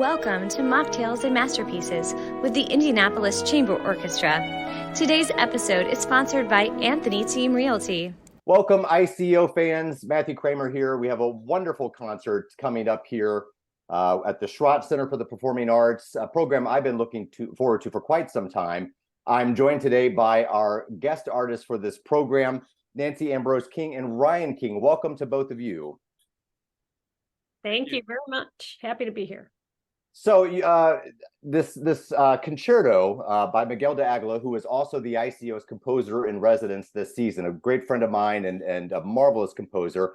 Welcome to Mocktails and Masterpieces with the Indianapolis Chamber Orchestra. Today's episode is sponsored by Anthony Team Realty. Welcome, ICO fans. Matthew Kraemer here. We have a wonderful concert coming up here at the Schrodt Center for the Performing Arts, a program I've been looking forward to for quite some time. I'm joined today by our guest artists for this program, Nancy Ambrose King and Ryan King. Welcome to both of you. Thank you very much. Happy to be here. So this concerto by Miguel Del Aguila, who is also the ICO's composer in residence this season, a great friend of mine and a marvelous composer.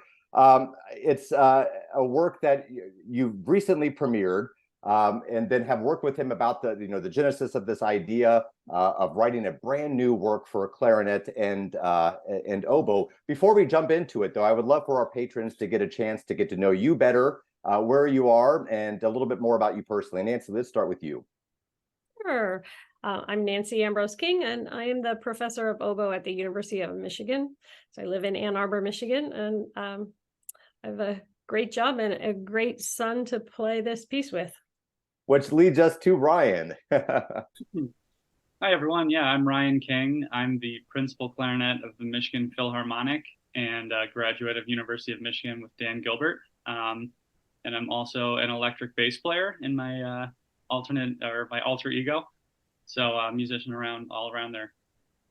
It's a work that you've recently premiered and then have worked with him about the genesis of this idea of writing a brand new work for clarinet and oboe. Before we jump into it, though, I would love for our patrons to get a chance to get to know you better, where you are, and a little bit more about you personally. Nancy, let's start with you. Sure. I'm Nancy Ambrose King, and I am the professor of oboe at the University of Michigan. So I live in Ann Arbor, Michigan, and I have a great job and a great son to play this piece with. Which leads us to Ryan. Hi, everyone. Yeah, I'm Ryan King. I'm the principal clarinet of the Michigan Philharmonic and a graduate of University of Michigan with Dan Gilbert. And I'm also an electric bass player in my my alter ego. So musician all around there.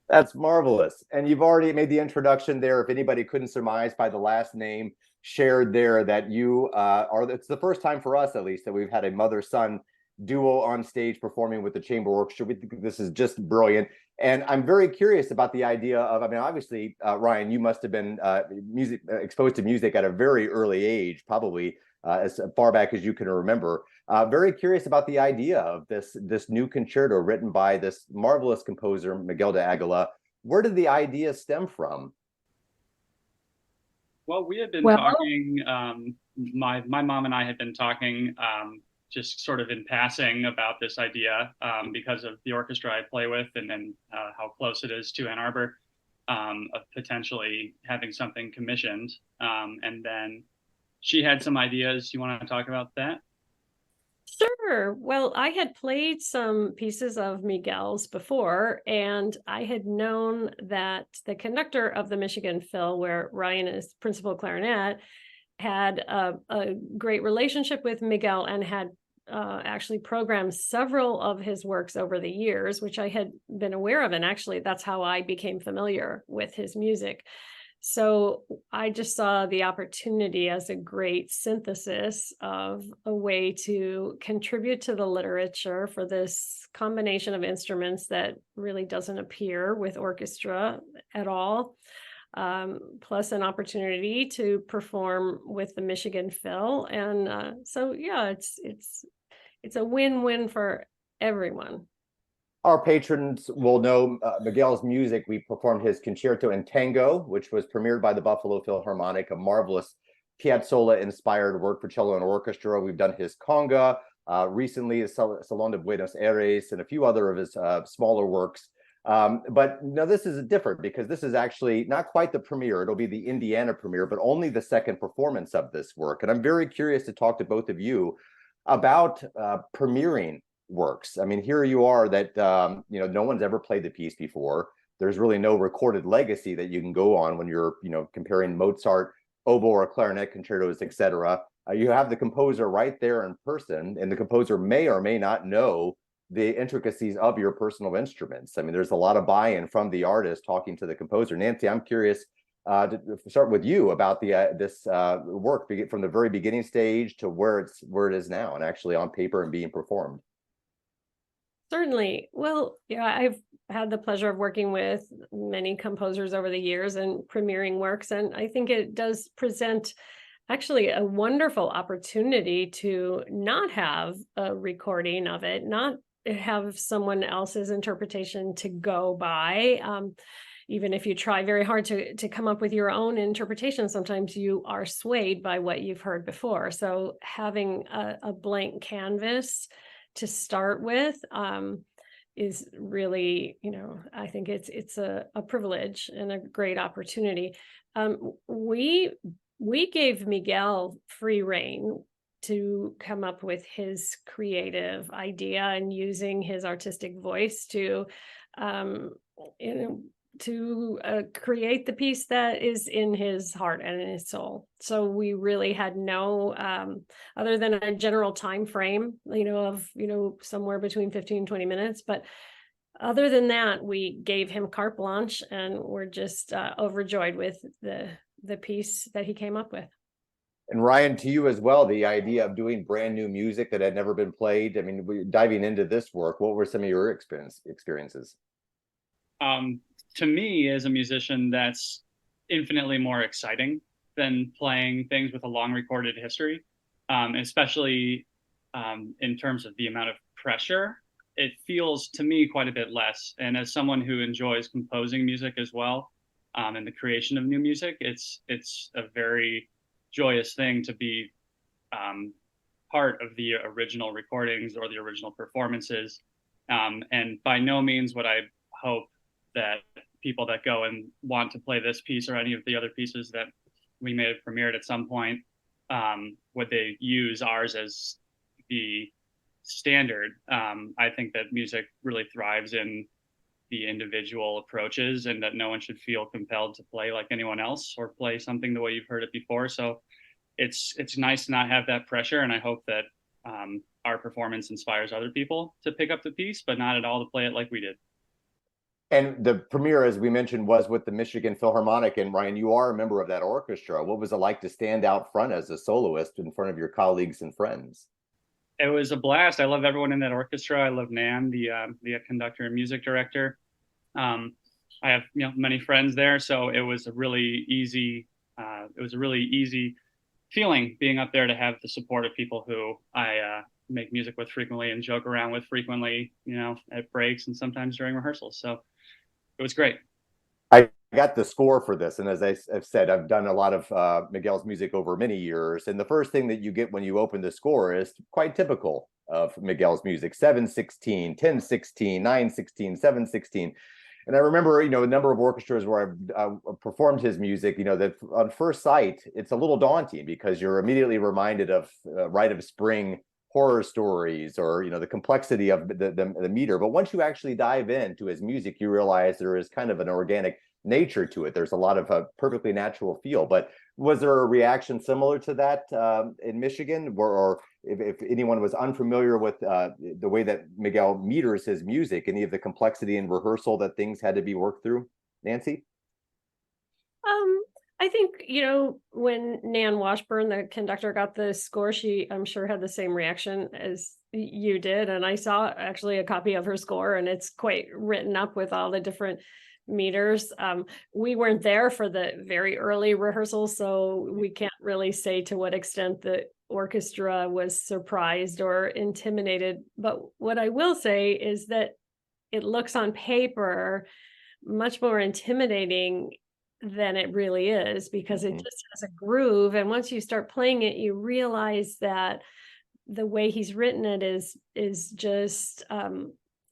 That's marvelous. And you've already made the introduction there. If anybody couldn't surmise by the last name shared there that you it's the first time for us, at least, that we've had a mother-son duo on stage performing with the chamber orchestra. We think this is just brilliant. And I'm very curious about the idea of, obviously, Ryan, you must have been exposed to music at a very early age, probably as far back as you can remember. Very curious about the idea of this new concerto written by this marvelous composer, Miguel Del Aguila. Where did the idea stem from? Well, we had been talking, my mom and I had been talking just sort of in passing about this idea because of the orchestra I play with and then how close it is to Ann Arbor, of potentially having something commissioned. And then she had some ideas. You want to talk about that? Sure. Well, I had played some pieces of Miguel's before, and I had known that the conductor of the Michigan Phil, where Ryan is principal clarinet, had a great relationship with Miguel and had actually programmed several of his works over the years, which I had been aware of. And actually, that's how I became familiar with his music. So I just saw the opportunity as a great synthesis of a way to contribute to the literature for this combination of instruments that really doesn't appear with orchestra at all, plus an opportunity to perform with the Michigan Phil. And so, yeah, it's a win-win for everyone. Our patrons will know Miguel's music. We performed his Concerto in Tango, which was premiered by the Buffalo Philharmonic, a marvelous Piazzolla-inspired work for cello and orchestra. We've done his Conga, recently his Salón de Buenos Aires, and a few other of his smaller works. But no, this is different because this is actually not quite the premiere. It'll be the Indiana premiere, but only the second performance of this work. And I'm very curious to talk to both of you about premiering works. I mean, here you are that no one's ever played the piece before. There's really no recorded legacy that you can go on when you're comparing Mozart, oboe, or clarinet concertos, etc. You have the composer right there in person, and the composer may or may not know the intricacies of your personal instruments. I mean, there's a lot of buy-in from the artist talking to the composer. Nancy, I'm curious to start with you about this work from the very beginning stage to where it is now and actually on paper and being performed. Certainly. Well, yeah, I've had the pleasure of working with many composers over the years and premiering works, and I think it does present actually a wonderful opportunity to not have a recording of it, not have someone else's interpretation to go by. Even if you try very hard to come up with your own interpretation, sometimes you are swayed by what you've heard before. So having a blank canvas to start with is really, I think it's a privilege and a great opportunity. We gave Miguel free rein to come up with his creative idea and using his artistic voice to, you know, to create the piece that is in his heart and in his soul. So we really had no, other than a general time frame, of, somewhere between 15 and 20 minutes. But other than that, we gave him carte blanche, and we're just overjoyed with the piece that he came up with. And Ryan, to you as well, the idea of doing brand new music that had never been played. I mean, diving into this work, what were some of your experiences? To me, as a musician, that's infinitely more exciting than playing things with a long recorded history, especially in terms of the amount of pressure. It feels to me quite a bit less. And as someone who enjoys composing music as well, and the creation of new music, it's a very joyous thing to be part of the original recordings or the original performances. And by no means would I hope that people that go and want to play this piece or any of the other pieces that we may have premiered at some point, would they use ours as the standard. I think that music really thrives in the individual approaches, and that no one should feel compelled to play like anyone else or play something the way you've heard it before. So it's nice to not have that pressure, and I hope that our performance inspires other people to pick up the piece, but not at all to play it like we did. And the premiere, as we mentioned, was with the Michigan Philharmonic. And Ryan, you are a member of that orchestra. What was it like to stand out front as a soloist in front of your colleagues and friends? It was a blast. I love everyone in that orchestra. I love Nan, the conductor and music director. I have many friends there, so it was a really easy feeling being up there to have the support of people who I make music with frequently and joke around with frequently, at breaks and sometimes during rehearsals. So it was great. I got the score for this, and as I've said, I've done a lot of Miguel's music over many years, and the first thing that you get when you open the score is quite typical of Miguel's music: 7/16, 10/16, 9/16, 7/16. And I remember, a number of orchestras where I've performed his music, that on first sight, it's a little daunting because you're immediately reminded of Rite of Spring horror stories, or the complexity of the meter. But once you actually dive into his music, you realize there is kind of an organic nature to it. There's a lot of a perfectly natural feel. But was there a reaction similar to that in Michigan, or if anyone was unfamiliar with the way that Miguel meters his music, any of the complexity in rehearsal that things had to be worked through? Nancy? I think, when Nan Washburn, the conductor, got the score, she, I'm sure, had the same reaction as you did. And I saw actually a copy of her score, and it's quite written up with all the different meters. We weren't there for the very early rehearsals, so we can't really say to what extent the orchestra was surprised or intimidated. But what I will say is that it looks on paper much more intimidating than it really is, because it just has a groove. And once you start playing it, you realize that the way he's written it is just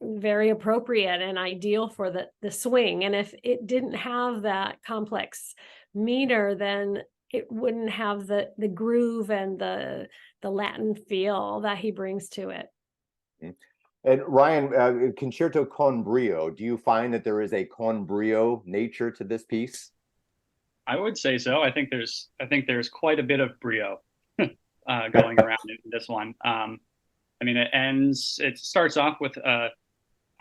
very appropriate and ideal for the swing. And if it didn't have that complex meter, then it wouldn't have the groove and the Latin feel that he brings to it. And Ryan, Concierto Con Brio, do you find that there is a Con Brio nature to this piece? I would say so. I think there's quite a bit of brio going around in this one. It starts off with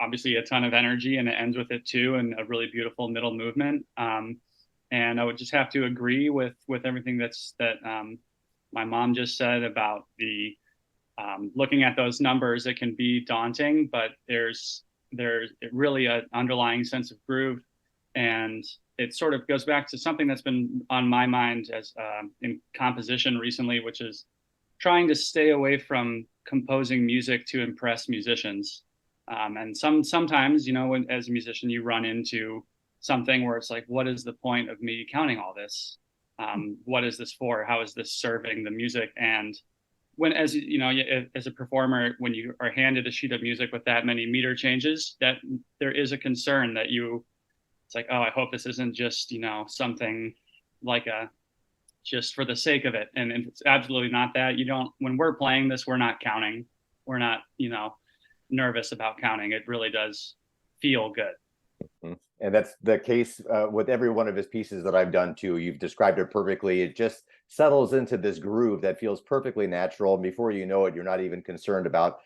obviously a ton of energy, and it ends with it too, and a really beautiful middle movement. And I would just have to agree with everything that my mom just said about the looking at those numbers. It can be daunting, but there's really an underlying sense of groove, and it sort of goes back to something that's been on my mind as in composition recently, which is trying to stay away from composing music to impress musicians. And sometimes, as a musician, you run into something where it's like, what is the point of me counting all this? What is this for? How is this serving the music? And as a performer, when you are handed a sheet of music with that many meter changes, that there is a concern that it's like, oh, I hope this isn't just, something like a just for the sake of it. And it's absolutely not that. When we're playing this, we're not counting. We're not, nervous about counting. It really does feel good. Mm-hmm. And that's the case with every one of his pieces that I've done too. You've described it perfectly. It just settles into this groove that feels perfectly natural. And before you know it, you're not even concerned about,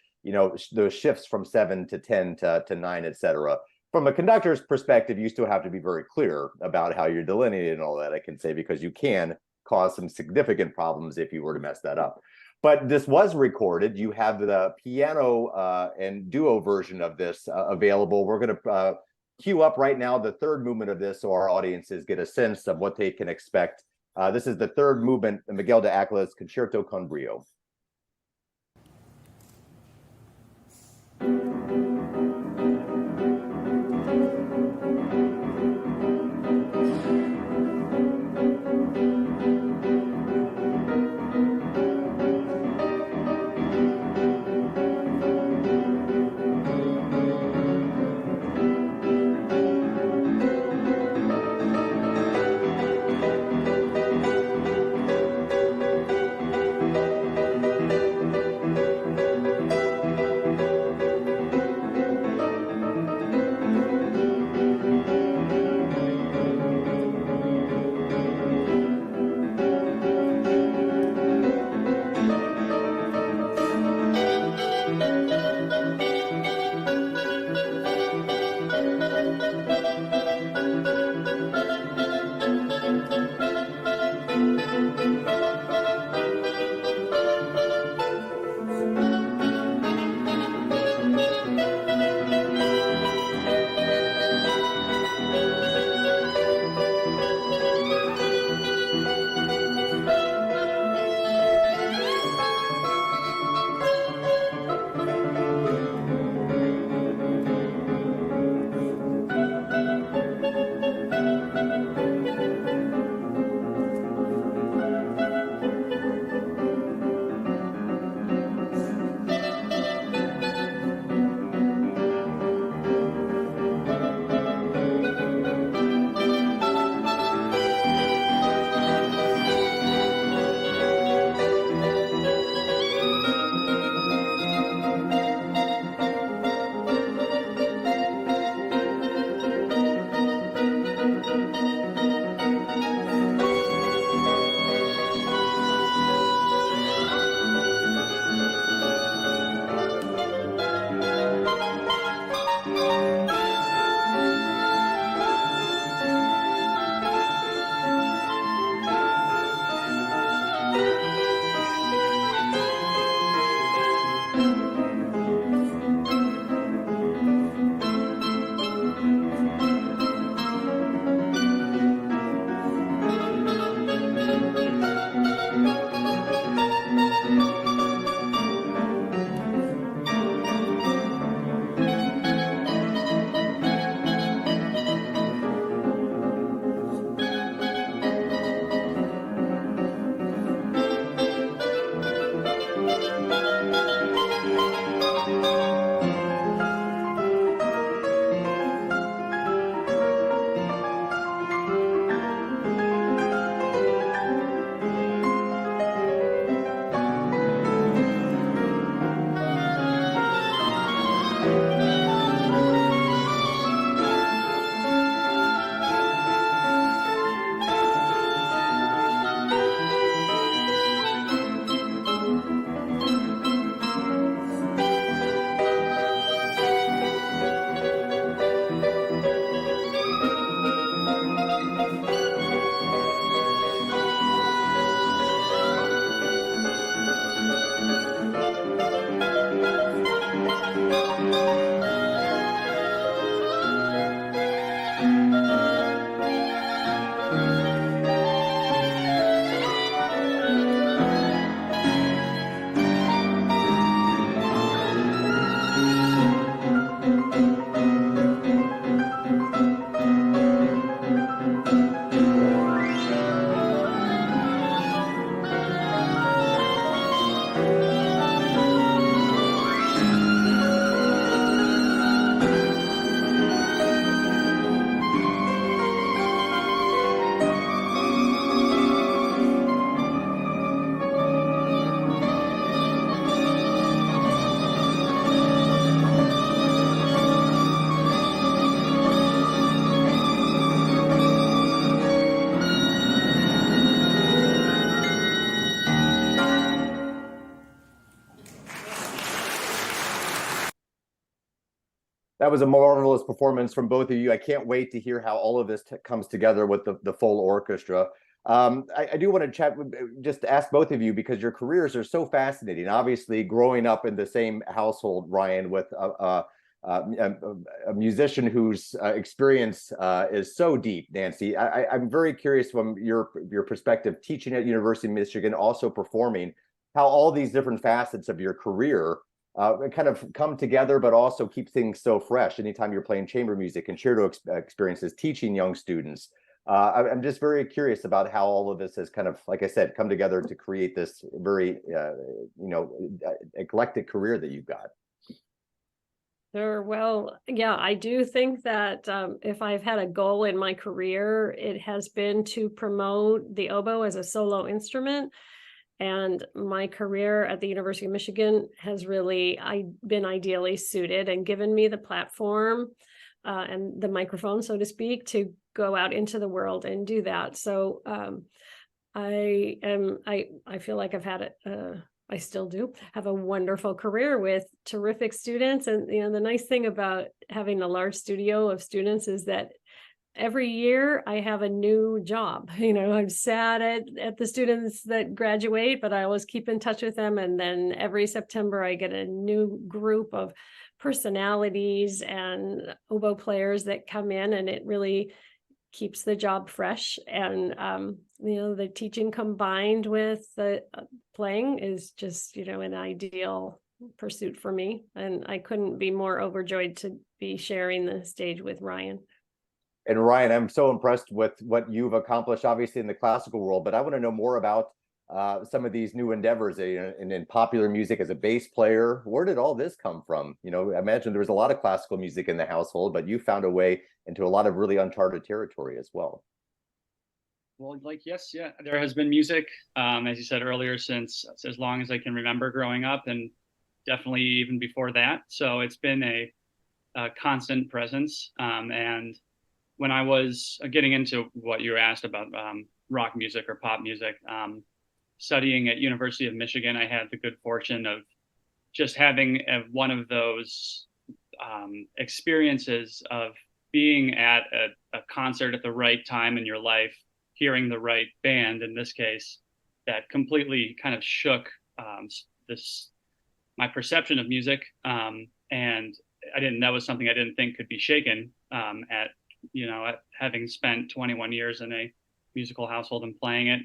those shifts from 7 to 10 to 9, etc. From a conductor's perspective, you still have to be very clear about how you're delineating and all that, I can say, because you can cause some significant problems if you were to mess that up. But this was recorded. You have the piano and duo version of this available. We're going to cue up right now the third movement of this so our audiences get a sense of what they can expect. This is the third movement, Miguel de Aguila's Concierto Con Brio. That was a marvelous performance from both of you. I can't wait to hear how all of this comes together with the full orchestra. I do want to chat, just ask both of you, because your careers are so fascinating. Obviously, growing up in the same household, Ryan, with a musician whose experience is so deep, Nancy. I'm very curious from your perspective, teaching at University of Michigan, also performing, how all these different facets of your career kind of come together, but also keep things so fresh. Anytime you're playing chamber music, concerto experiences, teaching young students, I'm just very curious about how all of this has kind of, like I said, come together to create this very, eclectic career that you've got. Sure. Well, yeah, I do think that if I've had a goal in my career, it has been to promote the oboe as a solo instrument. And my career at the University of Michigan has really been ideally suited and given me the platform and the microphone, so to speak, to go out into the world and do that. So I feel like I've had it. I still do have a wonderful career with terrific students. And the nice thing about having a large studio of students is that every year I have a new job. I'm sad at the students that graduate, but I always keep in touch with them. And then every September I get a new group of personalities and oboe players that come in, and it really keeps the job fresh. And the teaching combined with the playing is just an ideal pursuit for me. And I couldn't be more overjoyed to be sharing the stage with Ryan. And Ryan, I'm so impressed with what you've accomplished, obviously, in the classical world, but I want to know more about some of these new endeavors in popular music as a bass player. Where did all this come from? I imagine there was a lot of classical music in the household, but you found a way into a lot of really uncharted territory as well. Well, yes, yeah, there has been music, as you said earlier, since as long as I can remember growing up, and definitely even before that. So it's been a constant presence. And when I was getting into what you asked about rock music or pop music, studying at University of Michigan, I had the good fortune of just having one of those experiences of being at a concert at the right time in your life, hearing the right band, in this case, that completely kind of shook my perception of music. And that was something I didn't think could be shaken at having spent 21 years in a musical household and playing it.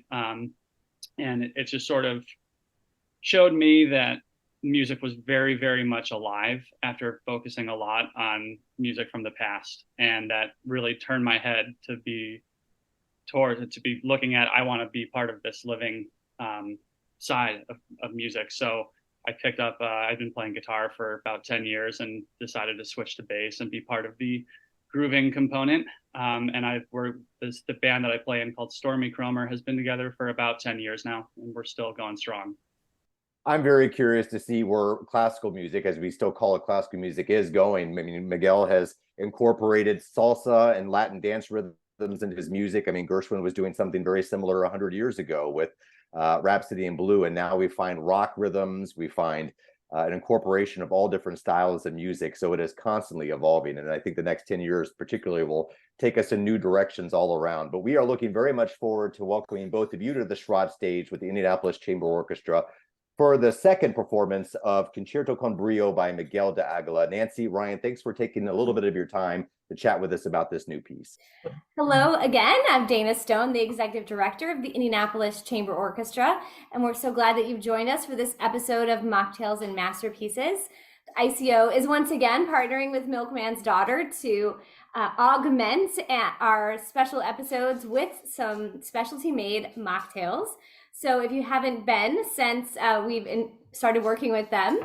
And it just sort of showed me that music was very, very much alive after focusing a lot on music from the past. And that really turned my head to be looking at, I want to be part of this living side of music. So I picked up, I've been playing guitar for about 10 years and decided to switch to bass and be part of the grooving component. And the band that I play in, called Stormy Kraemer, has been together for about 10 years now, and we're still going strong. I'm very curious to see where classical music, as we still call it classical music, is going. I mean, Miguel has incorporated salsa and Latin dance rhythms into his music. I mean, Gershwin was doing something very similar 100 years ago with Rhapsody in Blue, and now we find rock rhythms, we find an incorporation of all different styles of music. So it is constantly evolving. And I think the next 10 years particularly will take us in new directions all around. But we are looking very much forward to welcoming both of you to the Schwab stage with the Indianapolis Chamber Orchestra for the second performance of Concierto Con Brio by Miguel Del Aguila. Nancy, Ryan, thanks for taking a little bit of your time to chat with us about this new piece. Hello again. I'm Dana Stone, the Executive Director of the Indianapolis Chamber Orchestra, and we're so glad that you've joined us for this episode of Mocktails and Masterpieces. ICO is once again partnering with Milkman's Daughter to augment our special episodes with some specialty-made mocktails. So if you haven't been since we've started working with them,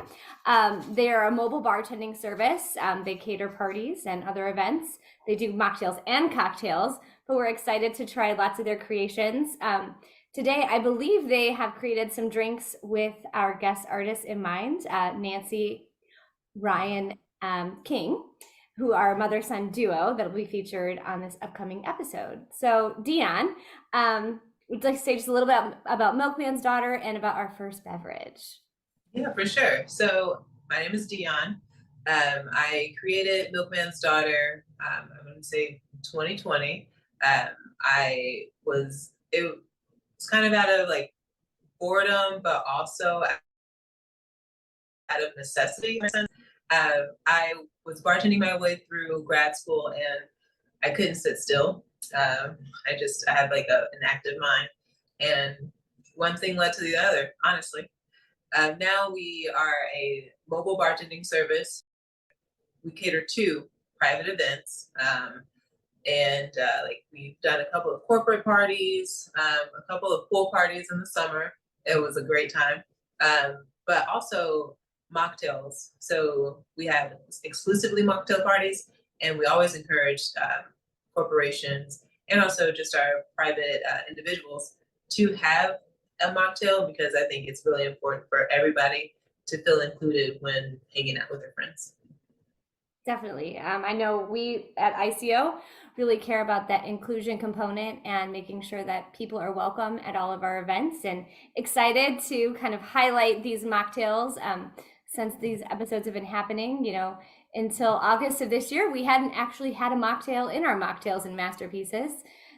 they are a mobile bartending service. They cater parties and other events. They do mocktails and cocktails, but we're excited to try lots of their creations. Today, I believe they have created some drinks with our guest artists in mind, Nancy, Ryan, King, who are a mother-son duo that will be featured on this upcoming episode. So Dion, would you like to say just a little bit about Milkman's Daughter and about our first beverage? Yeah, for sure. So my name is Dion. I created Milkman's Daughter, I'm gonna say 2020. It was kind of out of like boredom, but also out of necessity. I was bartending my way through grad school and I couldn't sit still. I had like an active mind, and one thing led to the other, honestly. Now we are a mobile bartending service. We cater to private events. Like we've done a couple of corporate parties, a couple of pool parties in the summer. It was a great time. But also mocktails. So we have exclusively mocktail parties, and we always encourage corporations and also just our private individuals to have a mocktail, because I think it's really important for everybody to feel included when hanging out with their friends. Definitely. I know we at ICO really care about that inclusion component and making sure that people are welcome at all of our events, and excited to kind of highlight these mocktails. Since these episodes have been happening, until August of this year, we hadn't actually had a mocktail in our Mocktails and Masterpieces.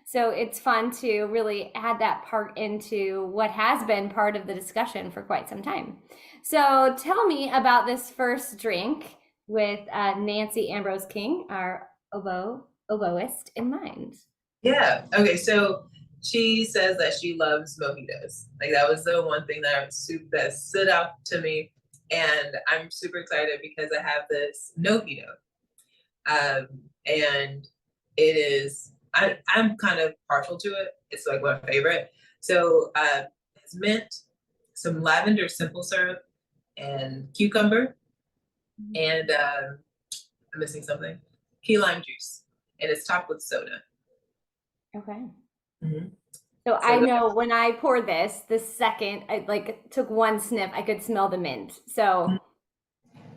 So it's fun to really add that part into what has been part of the discussion for quite some time. So tell me about this first drink with Nancy Ambrose King, our oboist, in mind. Yeah. Okay. So she says that she loves mojitos. Like that was the one thing that stood out to me, and I'm super excited because I have this no-jito, and it is. I'm kind of partial to it. It's like my favorite. So it's mint, some lavender simple syrup, and cucumber, and I'm missing something. Key lime juice, and it's topped with soda. Okay. Mm-hmm. So I know when I poured this, the second I took one sniff, I could smell the mint. So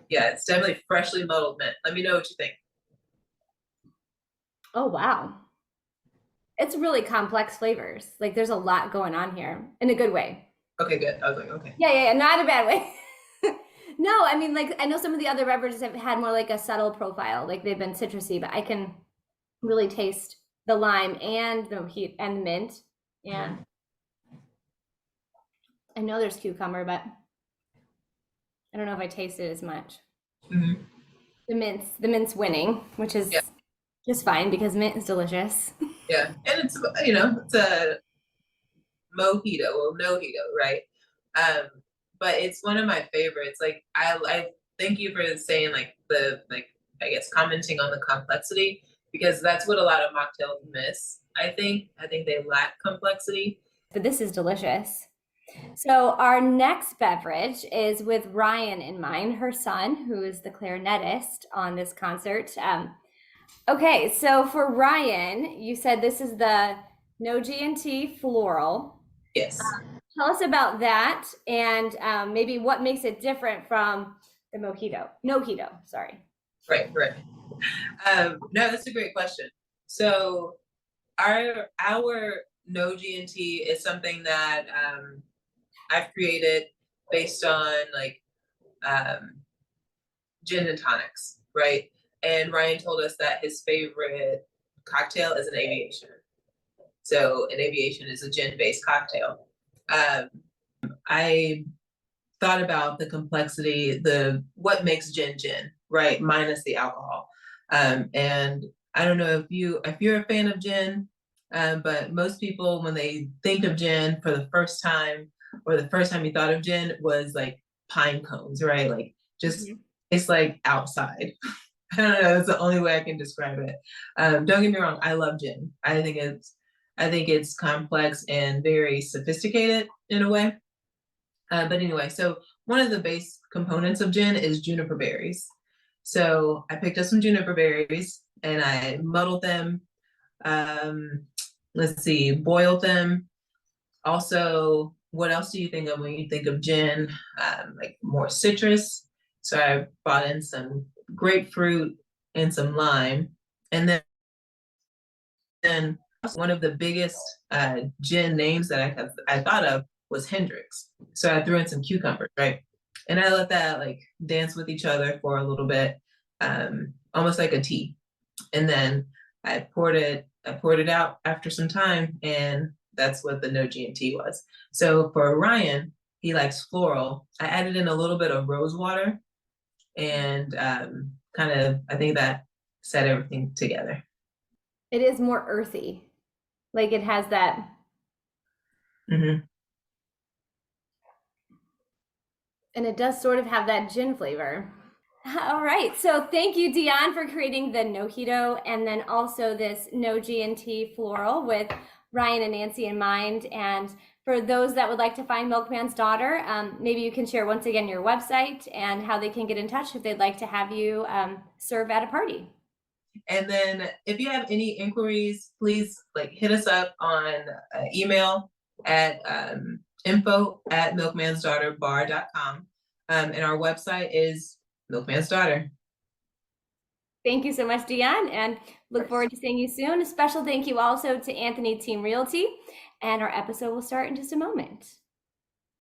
yeah, it's definitely freshly muddled mint. Let me know what you think. Oh wow. It's really complex flavors. Like there's a lot going on here in a good way. Okay, good. I was like, okay. Yeah, not a bad way. No, I mean, like I know some of the other beverages have had more like a subtle profile, like they've been citrusy, but I can really taste the lime and the heat and the mint. And I know there's cucumber, but I don't know if I taste it as much. Mm-hmm. The mint's winning, which is just fine because mint is delicious. Yeah, and it's it's a mojito or no-jito, right? But it's one of my favorites. Like I thank you for saying I guess commenting on the complexity, because that's what a lot of mocktails miss. I think they lack complexity. But this is delicious. So our next beverage is with Ryan in mind, her son, who is the clarinetist on this concert. Okay, so for Ryan, you said this is the No-G&T floral. Yes. Tell us about that, and maybe what makes it different from the no-jito, sorry. Right. No, that's a great question. So our No-G&T is something that I've created based on gin and tonics, right? And Ryan told us that his favorite cocktail is an aviation. So an aviation is a gin-based cocktail. I thought about the complexity, what makes gin, right? Minus the alcohol. And I don't know if you're a fan of gin, but most people, when they think of gin for the first time, or the first time you thought of gin was like pine cones, right? Like just, it's like outside. I don't know, it's the only way I can describe it. Don't get me wrong, I love gin. I think it's complex and very sophisticated in a way. But anyway, so one of the base components of gin is juniper berries. So I picked up some juniper berries and I muddled them. Boiled them. Also, what else do you think of when you think of gin? Like more citrus. So I brought in some grapefruit and some lime. And then one of the biggest gin names that I thought of was Hendrix. So I threw in some cucumbers, right? And I let that like dance with each other for a little bit, almost like a tea. And then I poured it out after some time, and that's what the No-jito was. So for Ryan, he likes floral. I added in a little bit of rose water, and kind of, I think that set everything together. It is more earthy. Like it has that. Mm-hmm. And it does sort of have that gin flavor. All right. So thank you, Dion, for creating the No-jito and then also this No-jito floral with Ryan and Nancy in mind. And for those that would like to find Milkman's Daughter, maybe you can share once again your website and how they can get in touch if they'd like to have you serve at a party. And then if you have any inquiries, please like hit us up on email at info@milkmansdaughterbar.com. And our website is Milkman's Daughter. Thank you so much, Dion, and look forward to seeing you soon. A special thank you also to Anthony Team Realty, and our episode will start in just a moment.